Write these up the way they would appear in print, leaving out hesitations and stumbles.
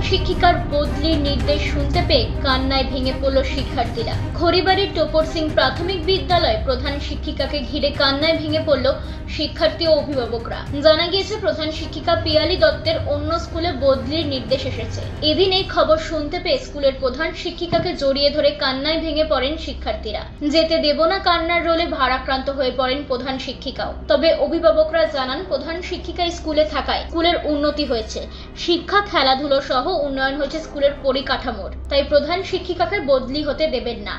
শিক্ষিকার বদলির নির্দেশ শুনতে পেয়ে কান্নায় ভেঙে পড়ল শিক্ষার্থীরা। খড়িবাড়ির টোপর সিং প্রাথমিক বিদ্যালয়ে প্রধান শিক্ষিকাকে ঘিরে কান্নায় ভেঙে পড়ল শিক্ষার্থী ও অভিভাবকরা। জানা গিয়েছে, প্রধান শিক্ষিকা পিয়ালি দত্তের অন্য স্কুলে বদলির নির্দেশ এসেছে। এদিন এই খবর শুনতে পেয়ে স্কুলের প্রধান শিক্ষিকাকে জড়িয়ে ধরে কান্নায় ভেঙে পড়েন শিক্ষার্থীরা। যেতে দেব না কান্নার রোলে ভারাক্রান্ত হয়ে পড়েন প্রধান শিক্ষিকাও। তবে অভিভাবকরা জানান, প্রধান শিক্ষিকা স্কুলে থাকায় স্কুলের উন্নতি হয়েছে, শিক্ষা খেলাধুলো সহ উন্নয়ন হয়েছে স্কুলের পরিকাঠামোর। তাই প্রধান শিক্ষিকাকে বদলি হতে দেবেন না,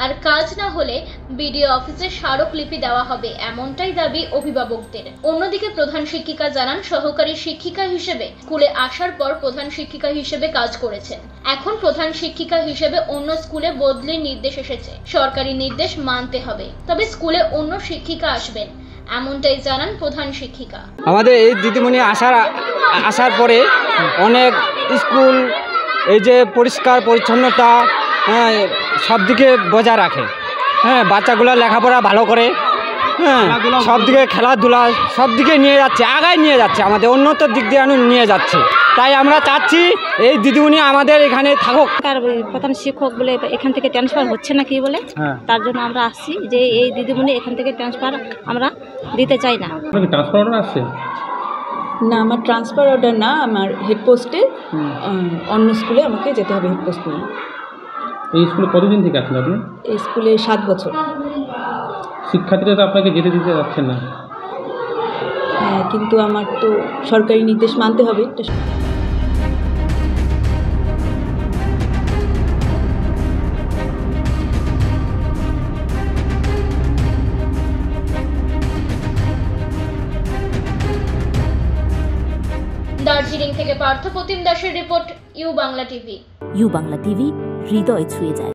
আর কাজ না হলে বিডিও অফিসে স্মারকলিপি দেওয়া হবে, এমনটাই দাবি অভিভাবকদের। অন্যদিকে প্রধান শিক্ষিকা জানান, সহকারী শিক্ষিকা হিসেবে স্কুলে আসার পর প্রধান শিক্ষিকা হিসেবে কাজ করেছেন। এখন প্রধান শিক্ষিকা হিসেবে অন্য স্কুলে বদলির নির্দেশ এসেছে, সরকারি নির্দেশ মানতে হবে। তবে স্কুলে অন্য শিক্ষিকা আসবেন, এমনটাই জানান প্রধান শিক্ষিকা। আমাদের এই দিদিমণি আসার পরে অনেক স্কুল এই যে পরিষ্কার পরিচ্ছন্নতা সব দিকে বজায় রাখে। বাচ্চাগুলো লেখাপড়া ভালো করে, সব দিকে খেলাধুলা সব দিকে নিয়ে যাচ্ছে, আগায় নিয়ে যাচ্ছে, আমাদের উন্নতর দিক দিয়ে নিয়ে যাচ্ছে। তাই আমরা চাচ্ছি এই দিদিমণি আমাদের এখানে থাকুক। প্রধান শিক্ষক বলে এখান থেকে ট্রান্সফার হচ্ছে না কি বলে, তার জন্য আমরা আসছি যে এই দিদিমণি এখান থেকে ট্রান্সফার আমরা দিতে চাই না। ট্রান্সফার অর্ডার আসছে না, আমার ট্রান্সফার অর্ডার না, আমার হেডপোস্টে অন্য স্কুলে আমাকে যেতে হবে হেডপোস্ট নিয়ে। এই স্কুলে কতদিন থেকে আছেন আপনি? এই স্কুলে 7 বছর। শিক্ষার্থীরা তো আপনাকে যেতে দিতে যাচ্ছেন না। হ্যাঁ, কিন্তু আমার তো সরকারি নির্দেশ মানতে হবে। দার্জিলিং থেকে পার্থ প্রতিম দাসের রিপোর্ট, U Bangla TV. U Bangla TV, হৃদয় ছুঁয়ে যায়।